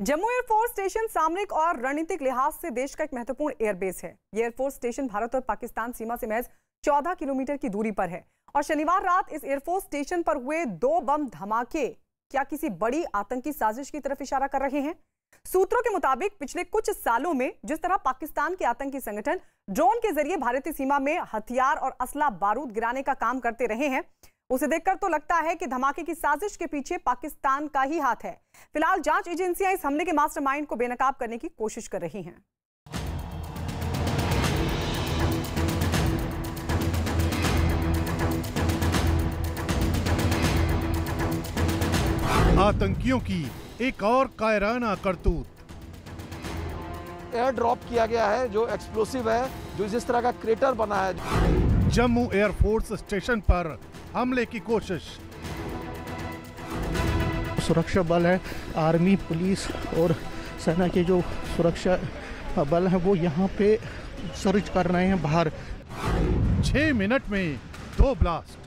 Jammu air force station सामरिक और रणनीतिक लिहाज से देश का एक महत्वपूर्ण एयरबेस है। ये एयरफोर्स स्टेशन भारत और पाकिस्तान सीमा से महज 14 किलोमीटर की दूरी पर है और शनिवार रात इस एयरफोर्स स्टेशन पर हुए 2 बम धमाके क्या किसी बड़ी आतंकी साजिश की तरफ इशारा कर रहे हैं? सूत्रों के मुताबिक पिछले कुछ सालों में जिस तरह पाकिस्तान के आतंकी संगठन ड्रोन के जरिए भारतीय सीमा में हथियार और असला बारूद गिराने का काम करते रहे हैं, उसे देखकर तो लगता है कि धमाके की साजिश के पीछे पाकिस्तान का ही हाथ है। फिलहाल जांच एजेंसियां इस हमले के मास्टरमाइंड को बेनकाब करने की कोशिश कर रही हैं। आतंकियों की एक और कायराना करतूत। एयर ड्रॉप किया गया है जो एक्सप्लोसिव है, जो जिस तरह का क्रेटर बना है। जम्मू एयरफोर्स स्टेशन पर हमले की कोशिश। सुरक्षा बल है, आर्मी, पुलिस और सेना के जो सुरक्षा बल हैं वो यहाँ पे सर्च कर रहे हैं बाहर। 6 मिनट में 2 ब्लास्ट।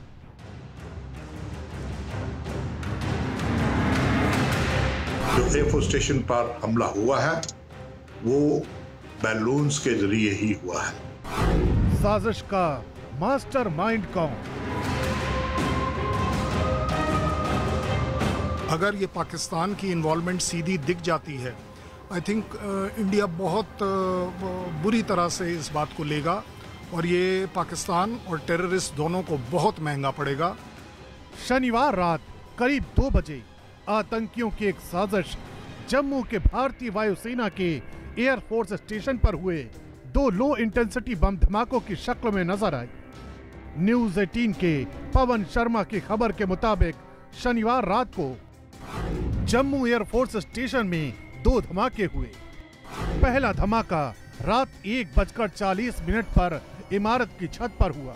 जो एयरफोर्स स्टेशन पर हमला हुआ है वो बैलून्स के जरिए ही हुआ है। साजिश का मास्टरमाइंड कौन? अगर ये पाकिस्तान की इन्वॉल्वमेंट सीधी दिख जाती है, आई थिंक इंडिया बहुत बुरी तरह से इस बात को लेगा और ये पाकिस्तान और टेररिस्ट दोनों को बहुत महंगा पड़ेगा। शनिवार रात करीब 2 बजे आतंकियों की एक साजिश जम्मू के भारतीय वायुसेना के एयरफोर्स स्टेशन पर हुए 2 लो इंटेंसिटी बम धमाकों की शक्ल में नजर आई। न्यूज 18 के पवन शर्मा की खबर के मुताबिक शनिवार रात को जम्मू एयरफोर्स स्टेशन में 2 धमाके हुए। पहला धमाका रात 1:40 पर इमारत की छत पर हुआ।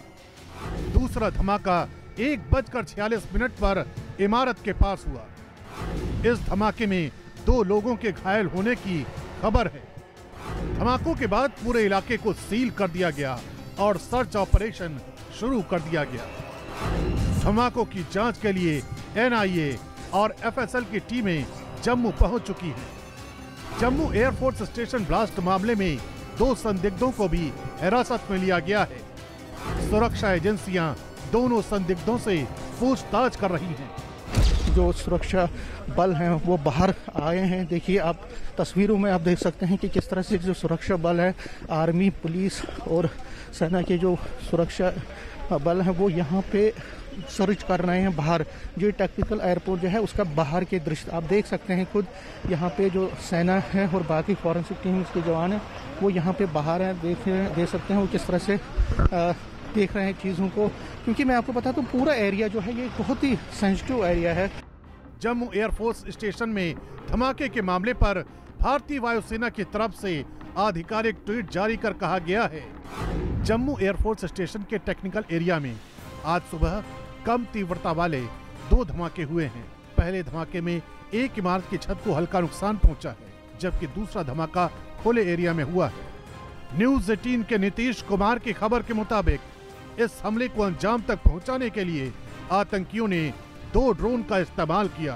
दूसरा धमाका 1:46 पर इमारत के पास हुआ। इस धमाके में 2 लोगों के घायल होने की खबर है। धमाकों के बाद पूरे इलाके को सील कर दिया गया और सर्च ऑपरेशन शुरू कर दिया गया। धमाकों की जांच के लिए NIA और FSL की टीमें जम्मू पहुंच चुकी हैं। जम्मू एयरफोर्स स्टेशन ब्लास्ट मामले में 2 संदिग्धों को भी हिरासत में लिया गया है। सुरक्षा एजेंसियां दोनों संदिग्धों से पूछताछ कर रही हैं। जो सुरक्षा बल हैं वो बाहर आए हैं। देखिए, आप तस्वीरों में आप देख सकते हैं कि किस तरह से जो सुरक्षा बल है, आर्मी, पुलिस और सेना के जो सुरक्षा बल हैं वो यहाँ पे सर्च कर रहे हैं बाहर। जो टेक्निकल एयरपोर्ट जो है उसका बाहर के दृश्य आप देख सकते हैं खुद। यहाँ पे जो सेना है और बाकी फॉरेंसिक टीम के जवान हैं वो यहाँ पे बाहर हैं। देख सकते हैं वो किस तरह से देख रहे हैं चीज़ों को, क्योंकि मैं आपको बता दूं पूरा एरिया जो है ये बहुत ही सेंसिटिव एरिया है। जम्मू एयरफोर्स स्टेशन में धमाके के मामले पर भारतीय वायुसेना की तरफ से आधिकारिक ट्वीट जारी कर कहा गया है, जम्मू एयरफोर्स स्टेशन के टेक्निकल एरिया में आज सुबह कम तीव्रता वाले 2 धमाके हुए हैं। पहले धमाके में एक इमारत की छत को हल्का नुकसान पहुंचा है, जबकि दूसरा धमाका खुले एरिया में हुआ है। न्यूज 18 के नीतीश कुमार की खबर के मुताबिक इस हमले को अंजाम तक पहुंचाने के लिए आतंकियों ने 2 ड्रोन का इस्तेमाल किया।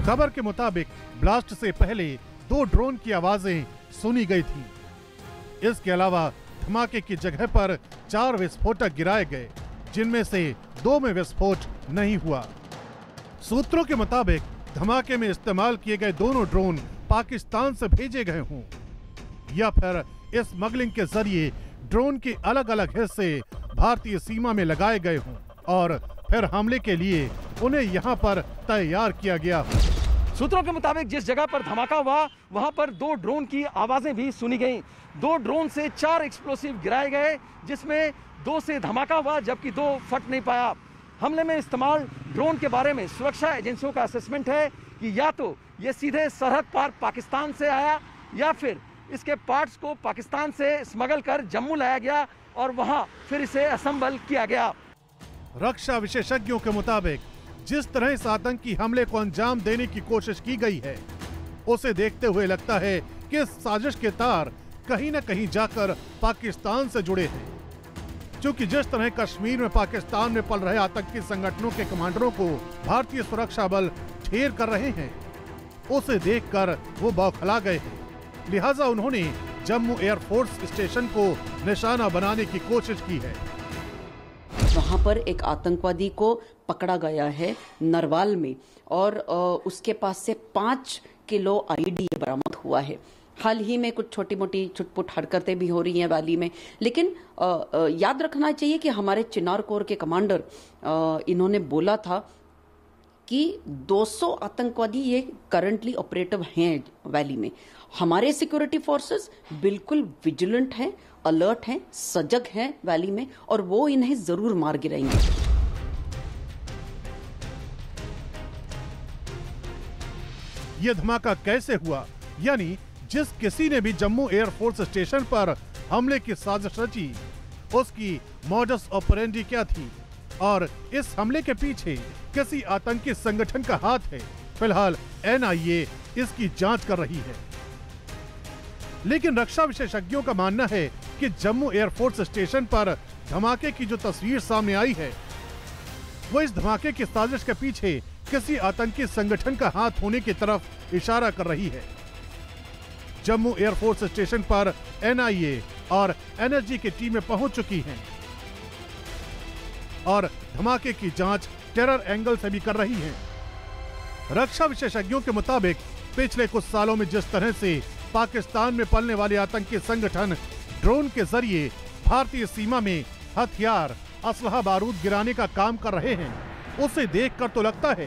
खबर के मुताबिक ब्लास्ट से पहले 2 ड्रोन की आवाजें सुनी गई थी। इसके अलावा धमाके की जगह पर 4 विस्फोटक गिराए गए, जिनमें से 2 में विस्फोट नहीं हुआ। सूत्रों के मुताबिक धमाके में इस्तेमाल किए गए दोनों ड्रोन पाकिस्तान से भेजे गए हों या फिर स्मगलिंग के जरिए ड्रोन के अलग अलग हिस्से भारतीय सीमा में लगाए गए हों और फिर हमले के लिए उन्हें यहां पर तैयार किया गया हो। सूत्रों के मुताबिक जिस जगह पर धमाका हुआ वहां पर 2 ड्रोन की आवाजें भी सुनी गईं। 2 ड्रोन से 4 एक्सप्लोसिव गिराए गए, जिसमें 2 से धमाका हुआ जबकि 2 फट नहीं पाया। हमले में इस्तेमाल ड्रोन के बारे में सुरक्षा एजेंसियों का असेसमेंट है कि या तो ये सीधे सरहद पार पाकिस्तान से आया या फिर इसके पार्ट्स को पाकिस्तान से स्मगल कर जम्मू लाया गया और वहां फिर इसे असेंबल किया गया। रक्षा विशेषज्ञों के मुताबिक जिस तरह इस आतंकी हमले को अंजाम देने की कोशिश की गई है, उसे देखते हुए लगता है कि इस साजिश के तार कहीं न कहीं जाकर पाकिस्तान से जुड़े हैं। क्योंकि जिस तरह कश्मीर में पाकिस्तान में पल रहे आतंकी संगठनों के कमांडरों को भारतीय सुरक्षा बल ढेर कर रहे हैं, उसे देखकर वो बौखला गए हैं। लिहाजा उन्होंने जम्मू एयरफोर्स स्टेशन को निशाना बनाने की कोशिश की है। वहां पर एक आतंकवादी को पकड़ा गया है नरवाल में, और उसके पास से 5 किलो आईडी बरामद हुआ है। हाल ही में कुछ छोटी मोटी छुटपुट हरकतें भी हो रही हैं वैली में, लेकिन याद रखना चाहिए कि हमारे चिनार कोर के कमांडर इन्होंने बोला था कि 200 आतंकवादी ये करंटली ऑपरेटिव हैं वैली में। हमारे सिक्योरिटी फोर्सेस बिल्कुल विजिलेंट हैं, अलर्ट हैं, सजग हैं वैली में, और वो इन्हें जरूर मार गिराएंगे। यह धमाका कैसे हुआ, यानी जिस किसी ने भी जम्मू एयरफोर्स स्टेशन पर हमले की साजिश रची, उसकी मॉडस ऑपरेंडी क्या थी और इस हमले के पीछे किसी आतंकी संगठन का हाथ है, फिलहाल एनआईए इसकी जांच कर रही है। लेकिन रक्षा विशेषज्ञों का मानना है कि जम्मू एयरफोर्स स्टेशन पर धमाके की जो तस्वीर सामने आई है, वो इस धमाके की साजिश के पीछे किसी आतंकी संगठन का हाथ होने की तरफ इशारा कर रही है। जम्मू एयरफोर्स स्टेशन पर एनआईए और एनएसजी की टीमें पहुंच चुकी हैं और धमाके की जांच टेरर एंगल से भी कर रही हैं। रक्षा विशेषज्ञों के मुताबिक पिछले कुछ सालों में जिस तरह से पाकिस्तान में पलने वाले आतंकी संगठन ड्रोन के जरिए भारतीय सीमा में हथियार, असलहा, बारूद गिराने का काम कर रहे हैं, उसे देखकर तो लगता है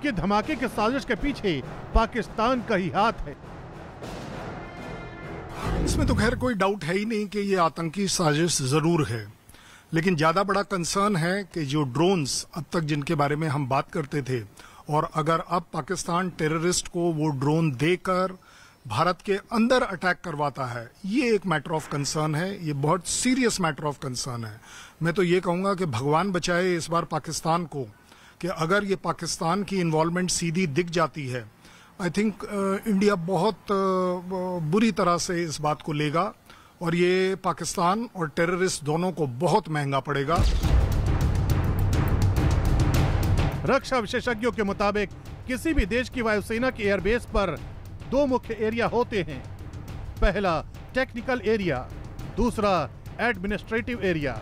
कि धमाके के साजिश के पीछे पाकिस्तान का ही हाथ है। इसमें तो खैर कोई डाउट है ही नहीं कि ये आतंकी साजिश जरूर है, लेकिन ज्यादा बड़ा कंसर्न है कि जो ड्रोन्स अब तक जिनके बारे में हम बात करते थे, और अगर अब पाकिस्तान टेररिस्ट को वो ड्रोन देकर भारत के अंदर अटैक करवाता है, ये एक मैटर ऑफ कंसर्न है, ये बहुत सीरियस मैटर ऑफ कंसर्न है। मैं तो ये कहूंगा कि भगवान बचाए इस बार पाकिस्तान को, कि अगर ये पाकिस्तान की इन्वॉल्वमेंट सीधी दिख जाती है, आई थिंक इंडिया बहुत बुरी तरह से इस बात को लेगा, और ये पाकिस्तान और टेररिस्ट दोनों को बहुत महंगा पड़ेगा। रक्षा विशेषज्ञों के मुताबिक किसी भी देश की वायुसेना की एयरबेस पर 2 मुख्य एरिया होते हैं। पहला टेक्निकल एरिया, दूसरा एडमिनिस्ट्रेटिव एरिया।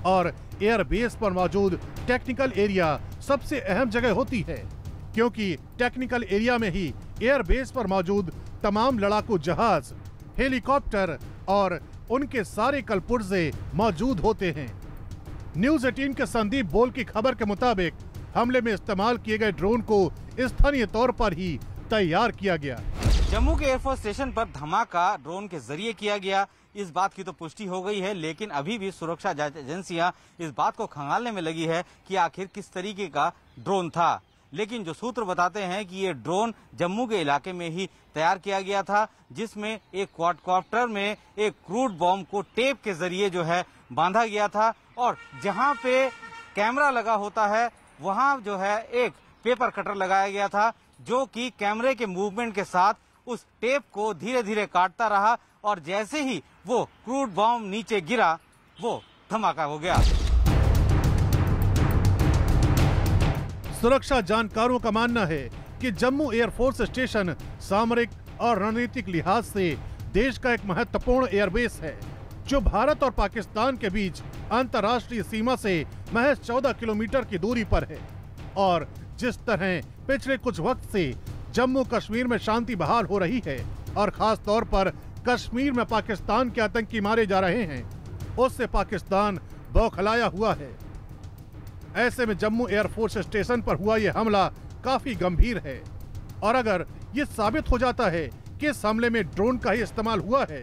और एयरबेस पर मौजूद टेक्निकल एरिया सबसे अहम जगह होती है, क्योंकि टेक्निकल एरिया में ही एयरबेस पर मौजूद तमाम लड़ाकू जहाज, हेलीकॉप्टर और उनके सारे कलपुर्जे मौजूद होते हैं। न्यूज 18 के संदीप बोल की खबर के मुताबिक हमले में इस्तेमाल किए गए ड्रोन को स्थानीय तौर पर ही तैयार किया गया। जम्मू के एयरफोर्स स्टेशन पर धमाका ड्रोन के जरिए किया गया, इस बात की तो पुष्टि हो गई है, लेकिन अभी भी सुरक्षा जांच एजेंसियां इस बात को खंगालने में लगी है कि आखिर किस तरीके का ड्रोन था। लेकिन जो सूत्र बताते हैं कि ये ड्रोन जम्मू के इलाके में ही तैयार किया गया था, जिसमें एक क्वाडकॉप्टर में एक क्रूड बॉम्ब को टेप के जरिए जो है बांधा गया था, और जहां पे कैमरा लगा होता है वहां जो है एक पेपर कटर लगाया गया था, जो कि कैमरे के मूवमेंट के साथ उस टेप को धीरे धीरे काटता रहा, और जैसे ही वो क्रूड बॉम्ब नीचे गिरा वो धमाका हो गया। सुरक्षा जानकारों का मानना है कि जम्मू एयरफोर्स स्टेशन सामरिक और रणनीतिक लिहाज से देश का एक महत्वपूर्ण एयरबेस है, जो भारत और पाकिस्तान के बीच अंतर्राष्ट्रीय सीमा से महज 14 किलोमीटर की दूरी पर है। और जिस तरह पिछले कुछ वक्त से जम्मू कश्मीर में शांति बहाल हो रही है और खास तौर पर कश्मीर में पाकिस्तान के आतंकी मारे जा रहे हैं, उससे पाकिस्तान बौखलाया हुआ है। ऐसे में जम्मू एयरफोर्स स्टेशन पर हुआ यह हमला काफी गंभीर है, और अगर ये साबित हो जाता है कि इस हमले में ड्रोन का ही इस्तेमाल हुआ है,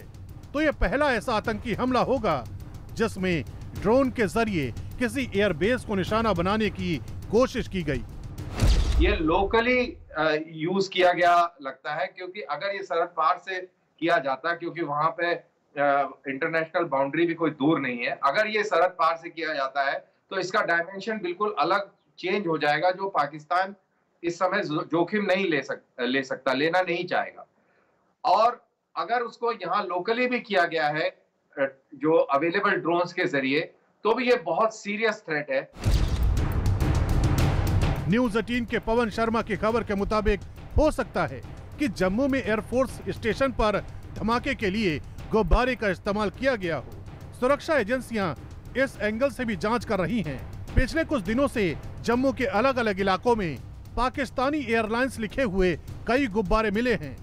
तो यह पहला ऐसा आतंकी हमला होगा जिसमें ड्रोन के जरिए किसी एयरबेस को निशाना बनाने की कोशिश की गई। ये लोकली यूज किया गया लगता है, क्योंकि अगर ये सरहद पार से किया जाता, क्योंकि वहां पे इंटरनेशनल बाउंड्री भी कोई दूर नहीं है, अगर ये सरहद पार से किया जाता है तो इसका डायमेंशन बिल्कुल अलग चेंज हो जाएगा, जो पाकिस्तान इस समय जोखिम नहीं ले सकता, लेना नहीं चाहेगा। और अगर उसको यहाँ लोकली भी किया गया है जो अवेलेबल ड्रोन्स के जरिए, तो भी ये बहुत सीरियस थ्रेट है। न्यूज 18 के पवन शर्मा की खबर के मुताबिक हो सकता है कि जम्मू में एयरफोर्स स्टेशन पर धमाके के लिए गुब्बारे का इस्तेमाल किया गया हो। सुरक्षा एजेंसियां इस एंगल से भी जांच कर रही हैं। पिछले कुछ दिनों से जम्मू के अलग अलग इलाकों में पाकिस्तानी एयरलाइंस लिखे हुए कई गुब्बारे मिले हैं।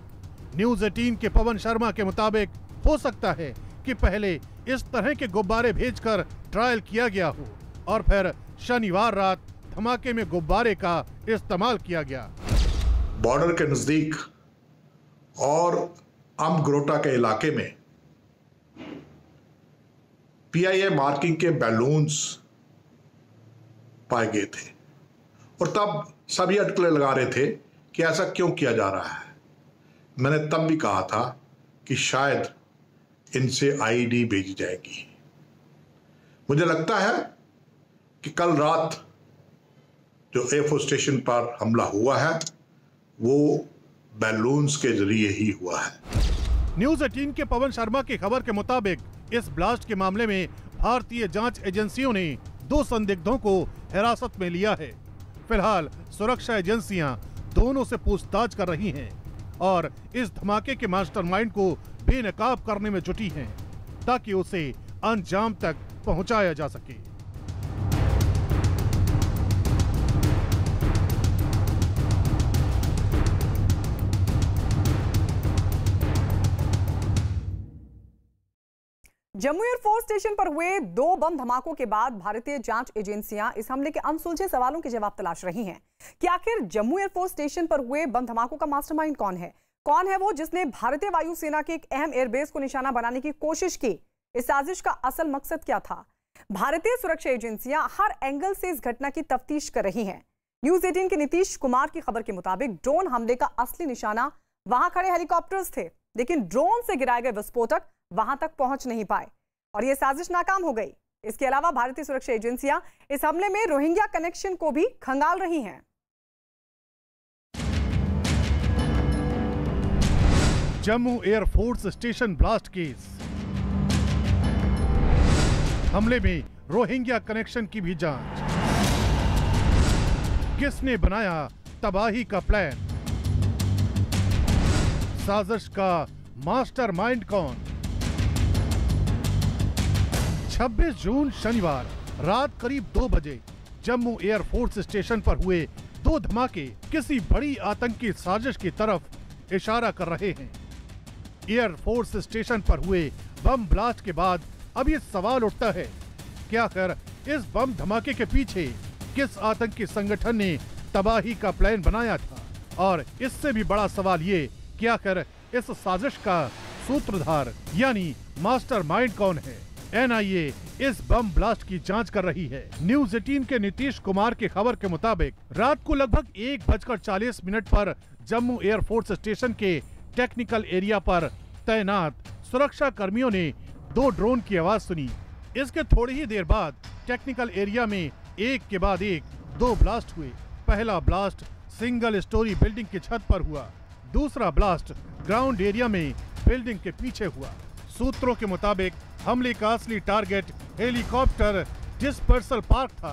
न्यूज 18 के पवन शर्मा के मुताबिक हो सकता है कि पहले इस तरह के गुब्बारे भेजकर ट्रायल किया गया हो और फिर शनिवार रात धमाके में गुब्बारे का इस्तेमाल किया गया। बॉर्डर के नजदीक और अमग्रोटा के इलाके में PIA मार्किंग के बैलून्स पाए गए थे और तब सभी अटकलें लगा रहे थे कि ऐसा क्यों किया जा रहा है। मैंने तब भी कहा था कि शायद इनसे IED भेजी जाएगी। मुझे लगता है कि कल रात जो एयरफोर्स स्टेशन पर हमला हुआ है वो बैलून्स के जरिए ही हुआ है। न्यूज 18 के पवन शर्मा की खबर के मुताबिक इस ब्लास्ट के मामले में भारतीय जांच एजेंसियों ने 2 संदिग्धों को हिरासत में लिया है। फिलहाल सुरक्षा एजेंसियां दोनों से पूछताछ कर रही हैं और इस धमाके के मास्टरमाइंड को बेनकाब करने में जुटी हैं ताकि उसे अंजाम तक पहुंचाया जा सके। जम्मू एयरफोर्स स्टेशन पर हुए 2 बम धमाकों के बाद भारतीय जांच एजेंसियां इस हमले के अनसुलझे सवालों के जवाब तलाश रही हैं कि आखिर जम्मू एयरफोर्स स्टेशन पर हुए बम धमाकों का मास्टरमाइंड कौन है? कौन है वो जिसने भारतीय वायुसेना के एक अहम एयरबेस को निशाना बनाने की कोशिश की? इस साजिश का असल मकसद क्या था? भारतीय सुरक्षा एजेंसियां हर एंगल से इस घटना की तफ्तीश कर रही हैं। न्यूज 18 के नीतीश कुमार की खबर के मुताबिक ड्रोन हमले का असली निशाना वहां खड़े हेलीकॉप्टर्स थे, लेकिन ड्रोन से गिराए गए विस्फोटक वहां तक पहुंच नहीं पाए और यह साजिश नाकाम हो गई। इसके अलावा भारतीय सुरक्षा एजेंसियां इस हमले में रोहिंग्या कनेक्शन को भी खंगाल रही हैं। Jammu air force station blast case, हमले में रोहिंग्या कनेक्शन की भी जांच। किसने बनाया तबाही का प्लान? साजिश का मास्टरमाइंड कौन? 26 जून शनिवार रात करीब 2 बजे जम्मू एयरफोर्स स्टेशन पर हुए 2 धमाके किसी बड़ी आतंकी साजिश की तरफ इशारा कर रहे हैं। एयरफोर्स स्टेशन पर हुए बम ब्लास्ट के बाद अब ये सवाल उठता है कि आखिर इस बम धमाके के पीछे किस आतंकी संगठन ने तबाही का प्लान बनाया था, और इससे भी बड़ा सवाल ये कि आखिर इस साजिश का सूत्रधार यानी मास्टरमाइंड कौन है। NIA इस बम ब्लास्ट की जांच कर रही है। न्यूज 18 के नीतीश कुमार की खबर के मुताबिक रात को लगभग 1:40 पर जम्मू एयरफोर्स स्टेशन के टेक्निकल एरिया पर तैनात सुरक्षा कर्मियों ने 2 ड्रोन की आवाज सुनी। इसके थोड़ी ही देर बाद टेक्निकल एरिया में एक के बाद एक 2 ब्लास्ट हुए। पहला ब्लास्ट सिंगल स्टोरी बिल्डिंग की छत पर हुआ, दूसरा ब्लास्ट ग्राउंड एरिया में बिल्डिंग के पीछे हुआ। सूत्रों के मुताबिक हमले का असली टारगेट हेलीकॉप्टर डिस्पर्सल पार्क था।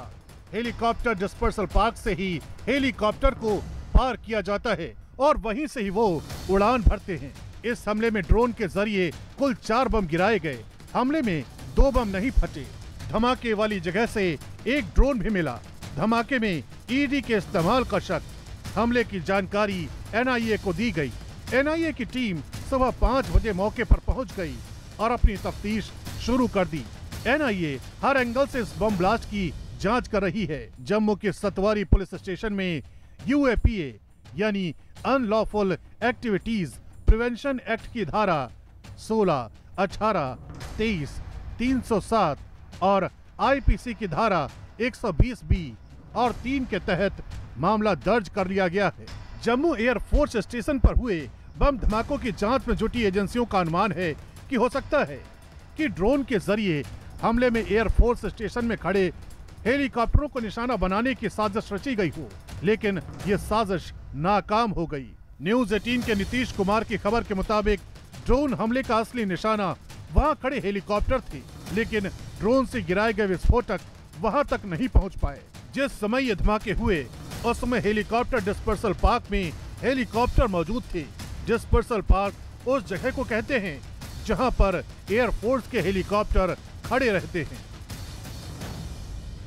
हेलीकॉप्टर डिस्पर्सल पार्क से ही हेलीकॉप्टर को पार किया जाता है और वहीं से ही वो उड़ान भरते हैं। इस हमले में ड्रोन के जरिए कुल 4 बम गिराए गए। हमले में 2 बम नहीं फटे। धमाके वाली जगह से एक ड्रोन भी मिला। धमाके में ED के इस्तेमाल का शक। हमले की जानकारी NIA को दी गई। NIA की टीम सुबह 5 बजे मौके पर पहुंच गई और अपनी तफ्तीश शुरू कर दी। NIA हर एंगल से इस बम ब्लास्ट की जांच कर रही है। जम्मू के सतवारी पुलिस स्टेशन में UAPA यानी अनलॉफुल एक्टिविटीज प्रिवेंशन एक्ट की धारा 16, 18, 23, 307 और IPC की धारा 120B और 3 के तहत मामला दर्ज कर लिया गया है। जम्मू एयरफोर्स स्टेशन पर हुए बम धमाकों की जांच में जुटी एजेंसियों का अनुमान है कि हो सकता है कि ड्रोन के जरिए हमले में एयरफोर्स स्टेशन में खड़े हेलीकॉप्टरों को निशाना बनाने की साजिश रची गई हो, लेकिन ये साजिश नाकाम हो गई। न्यूज 18 के नीतीश कुमार की खबर के मुताबिक ड्रोन हमले का असली निशाना वहां खड़े हेलीकॉप्टर थे, लेकिन ड्रोन से गिराए गए विस्फोटक वहां तक नहीं पहुंच पाए। जिस समय ये धमाके हुए उस समय हेलीकॉप्टर डिस्पर्सल पार्क में हेलीकॉप्टर मौजूद थे। डिस्पर्सल पार्क उस जगह को कहते हैं जहां पर एयरफोर्स के हेलीकॉप्टर खड़े रहते हैं।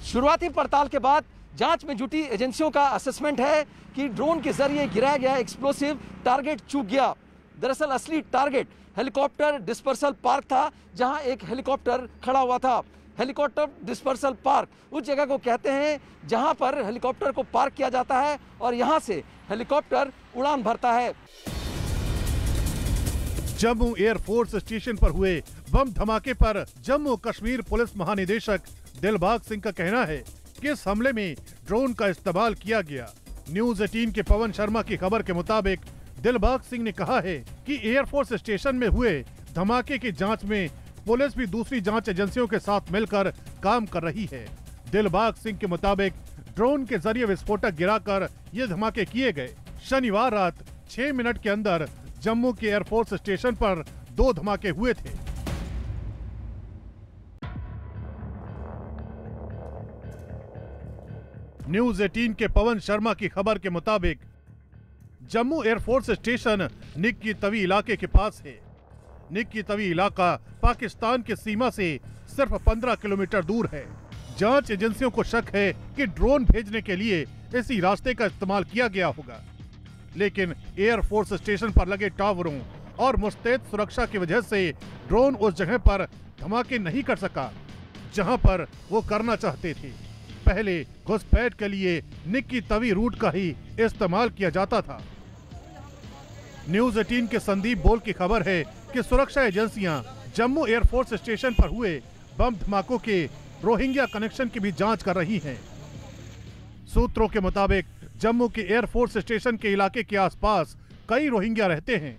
शुरुआती पड़ताल के बाद जांच में जुटी एजेंसियों का असेसमेंट है कि ड्रोन के जरिए गिराया गया एक्सप्लोसिव टारगेट चूक गया। दरअसल असली टारगेट हेलीकॉप्टर डिस्पर्सल पार्क था, जहां एक हेलीकॉप्टर खड़ा हुआ था। हेलीकॉप्टर डिस्पर्सल पार्क उस जगह को कहते हैं जहां पर हेलीकॉप्टर को पार्क किया जाता है और यहां से हेलीकॉप्टर उड़ान भरता है। जम्मू एयरफोर्स स्टेशन पर हुए बम धमाके पर जम्मू कश्मीर पुलिस महानिदेशक दिलबाग सिंह का कहना है कि इस हमले में ड्रोन का इस्तेमाल किया गया। न्यूज 18 के पवन शर्मा की खबर के मुताबिक दिलबाग सिंह ने कहा है कि एयरफोर्स स्टेशन में हुए धमाके की जांच में पुलिस भी दूसरी जांच एजेंसियों के साथ मिलकर काम कर रही है। दिलबाग सिंह के मुताबिक ड्रोन के जरिए विस्फोटक गिराकर ये धमाके किए गए। शनिवार रात 6 मिनट के अंदर जम्मू के एयरफोर्स स्टेशन पर 2 धमाके हुए थे। न्यूज 18 के पवन शर्मा की खबर के मुताबिक जम्मू एयरफोर्स स्टेशन निक्की तवी इलाके के पास है। निक्की तवी इलाका पाकिस्तान की सीमा से सिर्फ 15 किलोमीटर दूर है। जांच एजेंसियों को शक है कि ड्रोन भेजने के लिए इसी रास्ते का इस्तेमाल किया गया होगा, लेकिन एयरफोर्स स्टेशन पर लगे टावरों और मुस्तैद सुरक्षा की वजह से ड्रोन उस जगह पर धमाके नहीं कर सका जहां पर वो करना चाहते थे। पहले घुसपैठ के लिए निक्की तवी रूट का ही इस्तेमाल किया जाता था। न्यूज 18 के संदीप बोल की खबर है कि सुरक्षा एजेंसियां जम्मू एयरफोर्स स्टेशन पर हुए बम धमाकों के रोहिंग्या कनेक्शन की भी जांच कर रही हैं। सूत्रों के मुताबिक जम्मू के एयरफोर्स स्टेशन के इलाके के आसपास कई रोहिंग्या रहते हैं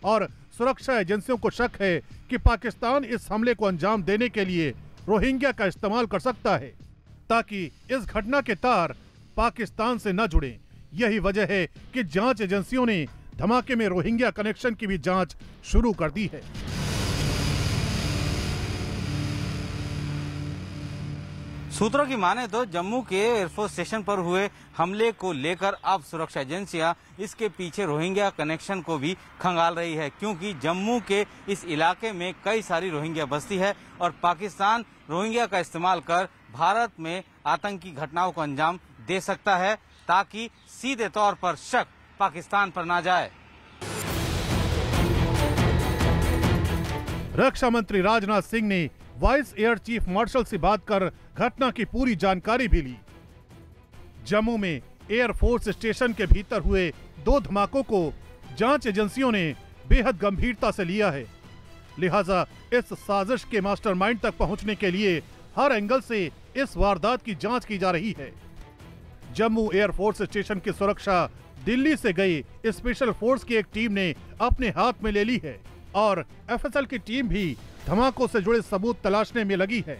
और सुरक्षा एजेंसियों को शक है कि पाकिस्तान इस हमले को अंजाम देने के लिए रोहिंग्या का इस्तेमाल कर सकता है ताकि इस घटना के तार पाकिस्तान से न जुड़े। यही वजह है कि जांच एजेंसियों ने धमाके में रोहिंग्या कनेक्शन की भी जांच शुरू कर दी है। सूत्रों की माने तो जम्मू के एयरफोर्स स्टेशन पर हुए हमले को लेकर अब सुरक्षा एजेंसियां इसके पीछे रोहिंग्या कनेक्शन को भी खंगाल रही है, क्योंकि जम्मू के इस इलाके में कई सारी रोहिंग्या बस्ती है और पाकिस्तान रोहिंग्या का इस्तेमाल कर भारत में आतंकी घटनाओं को अंजाम दे सकता है ताकि सीधे तौर पर शक पाकिस्तान पर ना जाए। रक्षा मंत्री राजनाथ सिंह ने वाइस एयर चीफ मार्शल से बात कर घटना की पूरी जानकारी भी ली। जम्मू में एयरफोर्स स्टेशन के भीतर हुए 2 धमाकों को जांच एजेंसियों ने बेहद गंभीरता से लिया है, लिहाजा इस साजिश के मास्टरमाइंड तक पहुंचने के लिए हर एंगल से इस वारदात की जांच की जा रही है। जम्मू एयरफोर्स स्टेशन की सुरक्षा दिल्ली से गई स्पेशल फोर्स की एक टीम ने अपने हाथ में ले ली है और एफएसएल की टीम भी धमाकों से जुड़े सबूत तलाशने में लगी है।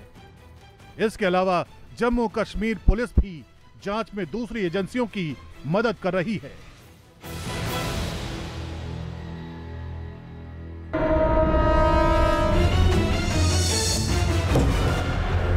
इसके अलावा जम्मू कश्मीर पुलिस भी जांच में दूसरी एजेंसियों की मदद कर रही है।